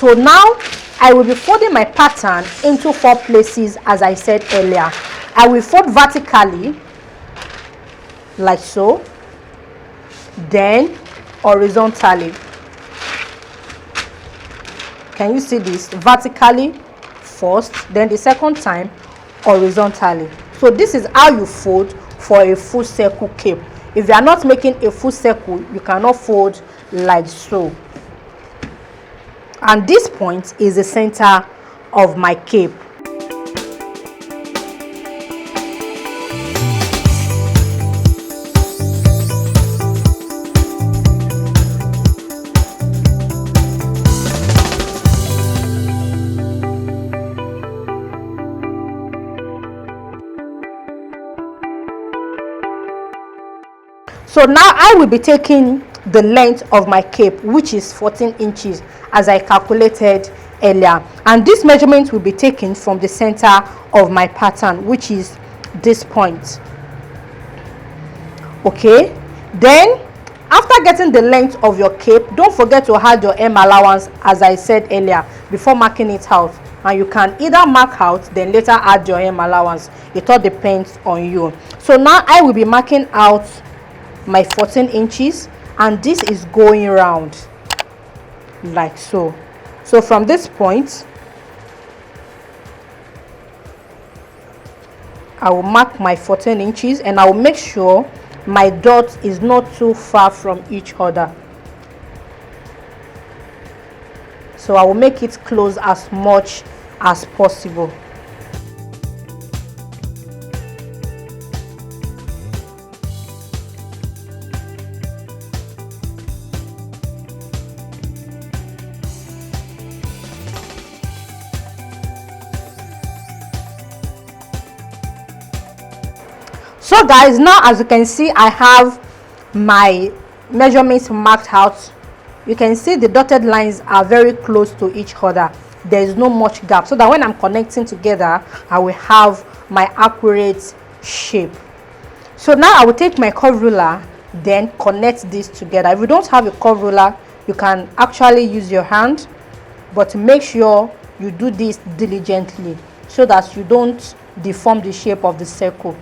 So now I will be folding my pattern into 4 places as I said earlier. I will fold vertically like so, then horizontally. Can you see this? Vertically first, then the second time horizontally. So this is how you fold for a full circle cape. If you are not making a full circle, you cannot fold like so. And this point is the center of my cape. So now I will be taking the length of my cape, which is 14 inches as I calculated earlier, and this measurement will be taken from the center of my pattern, which is this point. Okay, then after getting the length of your cape, don't forget to add your hem allowance as I said earlier before marking it out, and you can either mark out then later add your hem allowance. It all depends on you. So now I will be marking out my 14 inches, and this is going round like so. So from this point I will mark my 14 inches, and I will make sure my dot is not too far from each other. So I will make it close as much as possible. So guys, now as you can see, I have my measurements marked out. You can see the dotted lines are very close to each other. There is no much gap, so that when I'm connecting together I will have my accurate shape. So now I will take my curve ruler, then connect this together. If you don't have a curve ruler, you can actually use your hand, but make sure you do this diligently so that you don't deform the shape of the circle.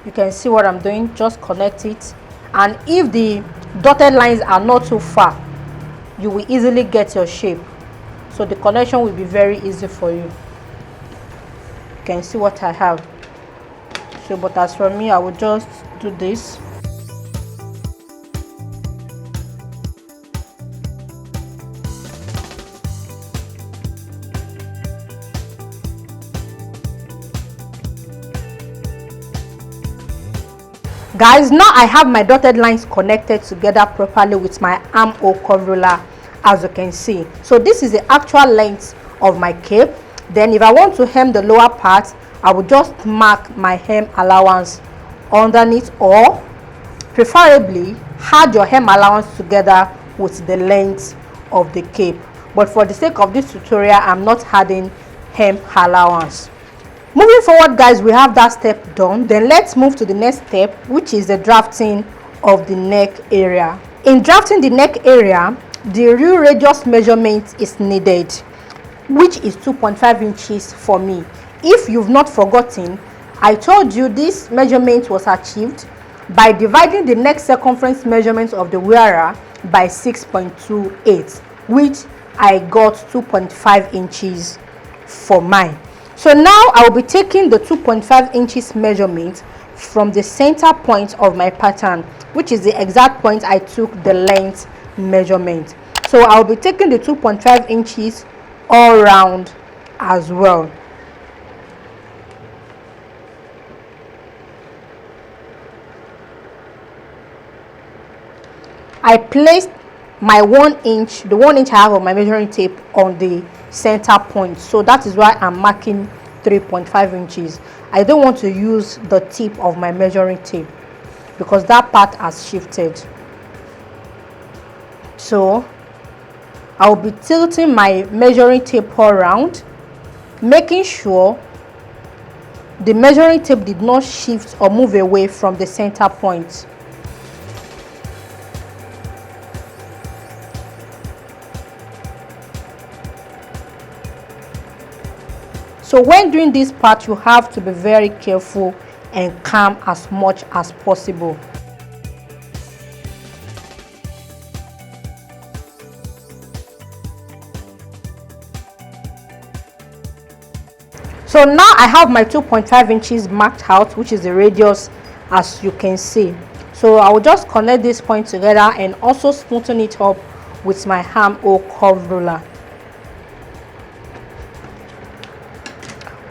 You can see what I'm doing. Just connect it, and if the dotted lines are not too far, you will easily get your shape. So the connection will be very easy for you. You can see what I have. So but as for me, I will just do this. Guys, now I have my dotted lines connected together properly with my armhole curve ruler, as you can see. So this is the actual length of my cape. Then if I want to hem the lower part, I will just mark my hem allowance underneath, or preferably add your hem allowance together with the length of the cape. But for the sake of this tutorial, I'm not adding hem allowance. Moving forward, guys, we have that step done. Then let's move to the next step, which is the drafting of the neck area. In drafting the neck area, the real radius measurement is needed, which is 2.5 inches for me. If you've not forgotten, I told you this measurement was achieved by dividing the neck circumference measurement of the wearer by 6.28, which I got 2.5 inches for mine. So now I will be taking the 2.5 inches measurement from the center point of my pattern, which is the exact point I took the length measurement. So I will be taking the 2.5 inches all round as well. I placed my 1 inch, the 1 inch I have of my measuring tape, on the center point, so that is why I'm marking 3.5 inches. I don't want to use the tip of my measuring tape because that part has shifted. So I'll be tilting my measuring tape all around, making sure the measuring tape did not shift or move away from the center point. So when doing this part, you have to be very careful and calm as much as possible. So now I have my 2.5 inches marked out, which is the radius, as you can see. So I will just connect this point together and also smoothen it up with my hand or curve ruler.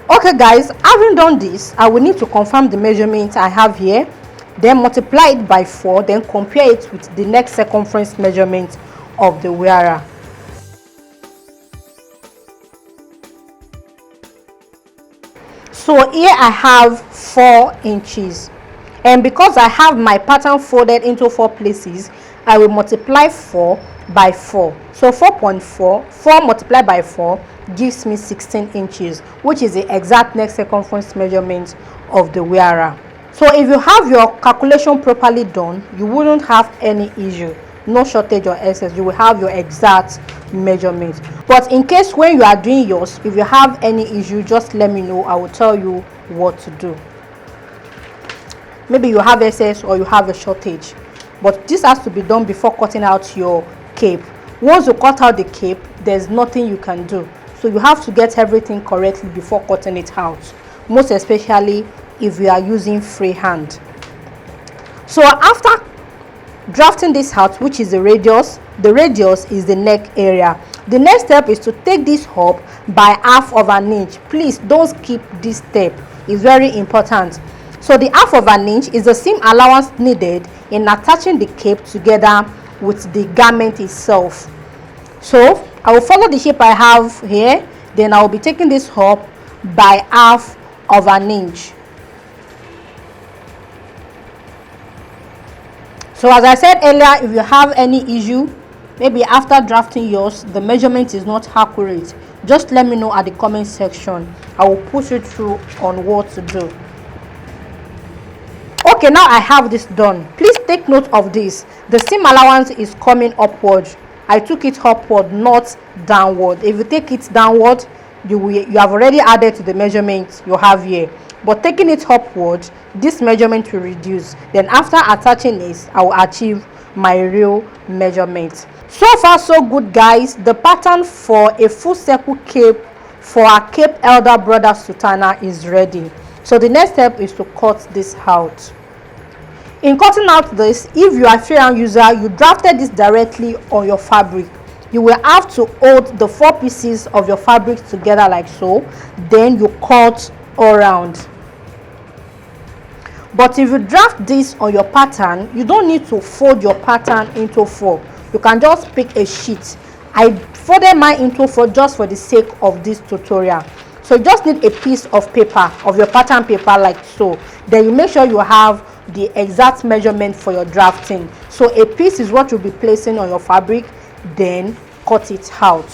Okay guys, having done this, I will need to confirm the measurement I have here, then multiply it by 4, then compare it with the next circumference measurement of the wearer. So here I have 4 inches, and because I have my pattern folded into 4 places, I will multiply 4 by 4. So 4.4, 4 multiplied by 4 gives me 16 inches, which is the exact next circumference measurement of the wearer. So if you have your calculation properly done, you wouldn't have any issue, no shortage or excess. You will have your exact measurement. But in case when you are doing yours, if you have any issue, just let me know. I will tell you what to do. Maybe you have excess or you have a shortage, but this has to be done before cutting out your cape. Once you cut out the cape, there's nothing you can do. So you have to get everything correctly before cutting it out, most especially if you are using freehand. So after drafting this out, which is the radius is the neck area. The next step is to take this up by half of an inch. Please don't skip this step, it's very important. So the half of an inch is the seam allowance needed in attaching the cape together with the garment itself. So I will follow the shape I have here, then I will be taking this up by half of an inch. So as I said earlier, if you have any issue, maybe after drafting yours the measurement is not accurate, just let me know at the comment section. I will push you through on what to do. Okay, now I have this done. Please take note of this. The seam allowance is coming upward. I took it upward, not downward. If you take it downward, you have already added to the measurement you have here. But taking it upward, this measurement will reduce. Then after attaching this, I will achieve my real measurement. So far so good guys. The pattern for a full circle cape for our cape elder brother Sutana is ready. So the next step is to cut this out. In cutting out this, if you are a freehand user, you drafted this directly on your fabric, you will have to hold the 4 pieces of your fabric together like so, then you cut all around. But if you draft this on your pattern, you don't need to fold your pattern into 4. You can just pick a sheet. I folded mine into 4 just for the sake of this tutorial. So you just need a piece of paper, of your pattern paper like so. Then you make sure you have the exact measurement for your drafting. So a piece is what you'll be placing on your fabric, then cut it out.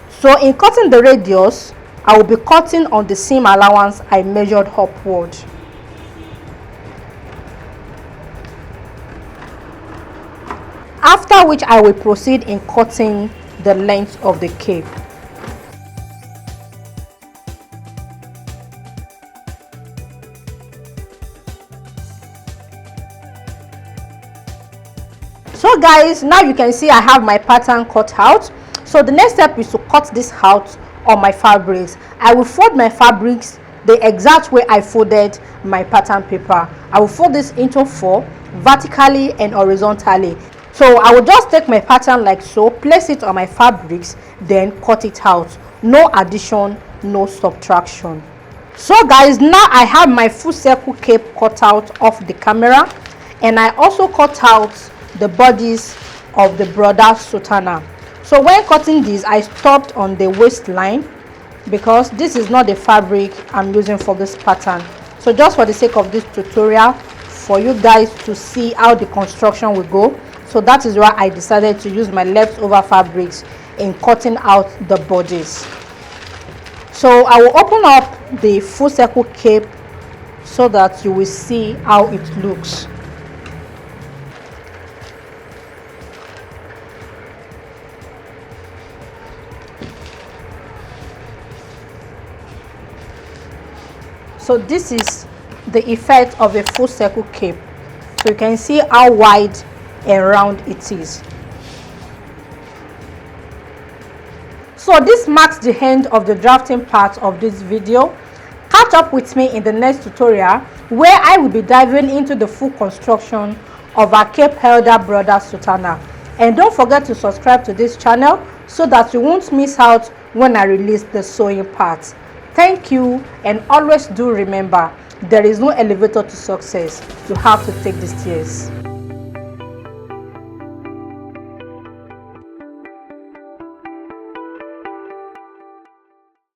So in cutting the radius, I will be cutting on the seam allowance I measured upward. After which I will proceed in cutting the length of the cape. So guys, now you can see I have my pattern cut out. So the next step is to cut this out on my fabrics. I will fold my fabrics the exact way I folded my pattern paper. I will fold this into 4 vertically and horizontally. So I will just take my pattern like so, place it on my fabrics, then cut it out. No addition, no subtraction. So guys, now I have my full circle cape cut out of the camera, and I also cut out the bodies of the brother Sutana. So when cutting this, I stopped on the waistline because this is not the fabric I'm using for this pattern. So just for the sake of this tutorial, for you guys to see how the construction will go, so that is why I decided to use my leftover fabrics in cutting out the bodies. So I will open up the full circle cape so that you will see how it looks. So this is the effect of a full circle cape. So you can see how wide and round it is. So this marks the end of the drafting part of this video. Catch up with me in the next tutorial where I will be diving into the full construction of our cape elder brother sutana. And don't forget to subscribe to this channel so that you won't miss out when I release the sewing parts. Thank you, and always do remember, there is no elevator to success. You have to take the stairs.